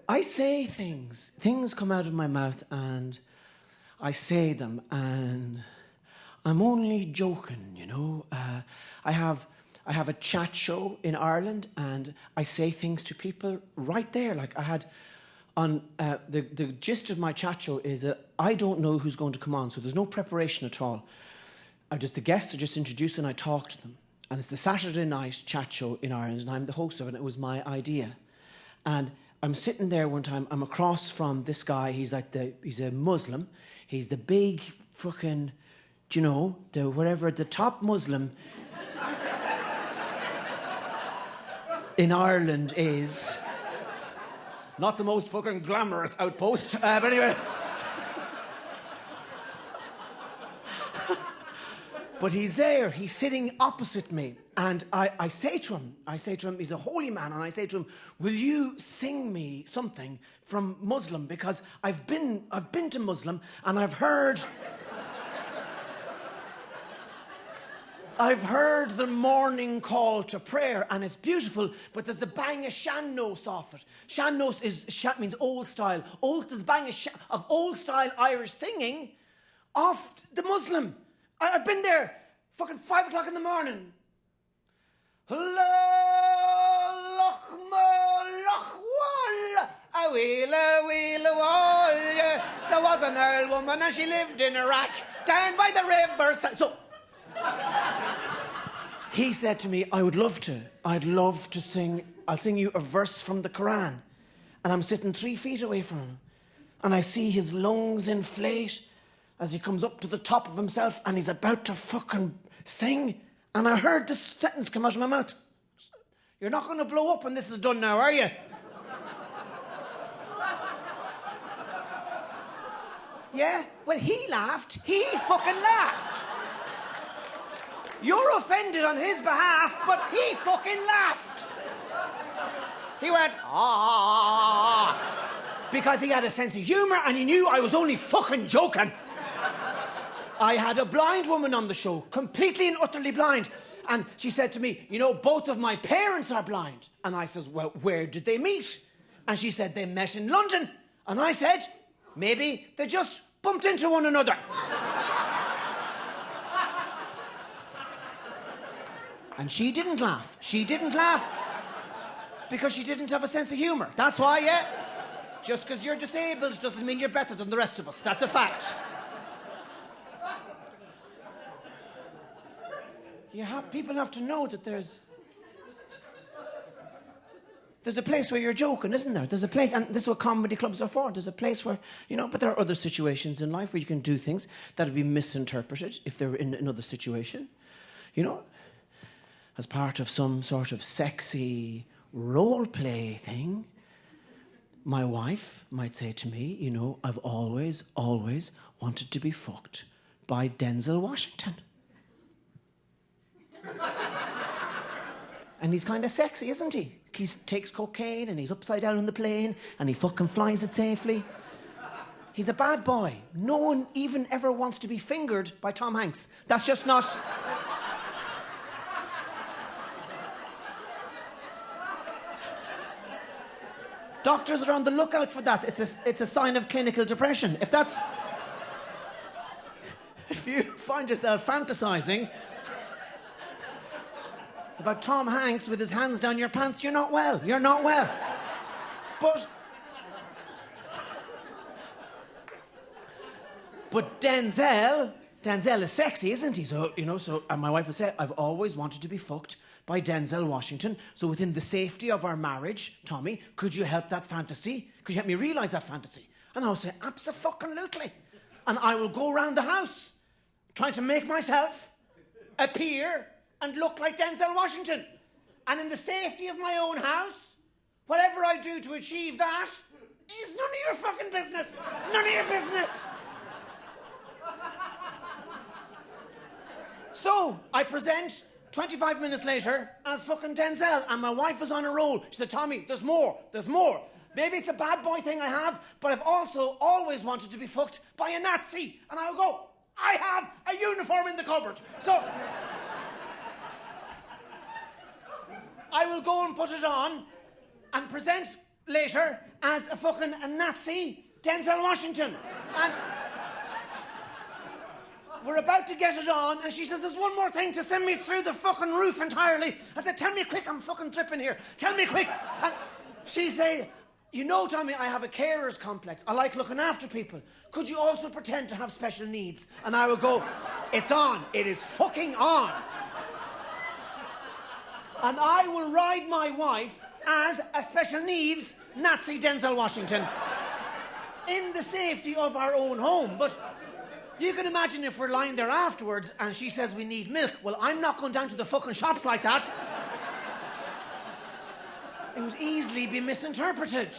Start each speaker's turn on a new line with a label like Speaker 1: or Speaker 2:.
Speaker 1: I say things. Things come out of my mouth and I say them and I'm only joking, you know. I have a chat show in Ireland and I say things to people right there. Like I had on the gist of my chat show is that I don't know who's going to come on, so there's no preparation at all. The guests are just introduced and I talk to them. And it's the Saturday night chat show in Ireland and I'm the host of it and it was my idea. And I'm sitting there one time, I'm across from this guy, he's a Muslim, he's the big fucking, do you know, the top Muslim in Ireland is not the most fucking glamorous outpost, but anyway. But he's there, he's sitting opposite me. And I say to him, he's a holy man, and I say to him, will you sing me something from Muslim? Because I've been to Muslim, and I've heard the morning call to prayer, and it's beautiful, but there's a bang of shannos off it. Shannos means old style. There's a bang of old style Irish singing off the Muslim. I've been there, fucking 5 o'clock in the morning. There was an old woman and she lived in Iraq, down by the river. So he said to me, I'd love to sing, I'll sing you a verse from the Quran. And I'm sitting 3 feet away from him. And I see his lungs inflate as he comes up to the top of himself and he's about to fucking sing. And I heard this sentence come out of my mouth. You're not going to blow up when this is done now, are you? Yeah? Well, he laughed. He fucking laughed. You're offended on his behalf, but he fucking laughed. He went, ah, because he had a sense of humour and he knew I was only fucking joking. I had a blind woman on the show, completely and utterly blind. And she said to me, you know, both of my parents are blind. And I said, well, where did they meet? And she said, they met in London. And I said, maybe they just bumped into one another. And she didn't laugh. She didn't laugh because she didn't have a sense of humour. That's why, yeah. Just because you're disabled doesn't mean you're better than the rest of us. That's a fact. People have to know that there's a place where you're joking, isn't there? There's a place, and this is what comedy clubs are for. There's a place where, you know, but there are other situations in life where you can do things that would be misinterpreted if they're in another situation, you know, as part of some sort of sexy role play thing. My wife might say to me, you know, I've always wanted to be fucked by Denzel Washington. And he's kind of sexy, isn't he? He takes cocaine and he's upside down on the plane and he fucking flies it safely. He's a bad boy. No one even ever wants to be fingered by Tom Hanks. That's just not... Doctors are on the lookout for that. It's a sign of clinical depression. If you find yourself fantasizing about Tom Hanks with his hands down your pants, you're not well. You're not well. But Denzel is sexy, isn't he? So, you know, and my wife would say, I've always wanted to be fucked by Denzel Washington. So within the safety of our marriage, Tommy, could you help that fantasy? Could you help me realise that fantasy? And I would say, abso-fucking-lutely. And I will go around the house trying to make myself appear and look like Denzel Washington. And in the safety of my own house, whatever I do to achieve that is none of your fucking business. None of your business. So I present 25 minutes later as fucking Denzel, and my wife was on a roll. She said, Tommy, there's more. Maybe it's a bad boy thing I have, but I've also always wanted to be fucked by a Nazi. And I would go, I have a uniform in the cupboard. So I will go and put it on and present later as a fucking a Nazi Denzel Washington. And we're about to get it on, and she says, there's one more thing to send me through the fucking roof entirely. I said, tell me quick, I'm fucking tripping here. Tell me quick. And she said, you know, Tommy, I have a carer's complex. I like looking after people. Could you also pretend to have special needs? And I would go, it's on. It is fucking on. And I will ride my wife as a special needs Nazi Denzel Washington in the safety of our own home. But you can imagine if we're lying there afterwards and she says we need milk. Well, I'm not going down to the fucking shops like that. It would easily be misinterpreted.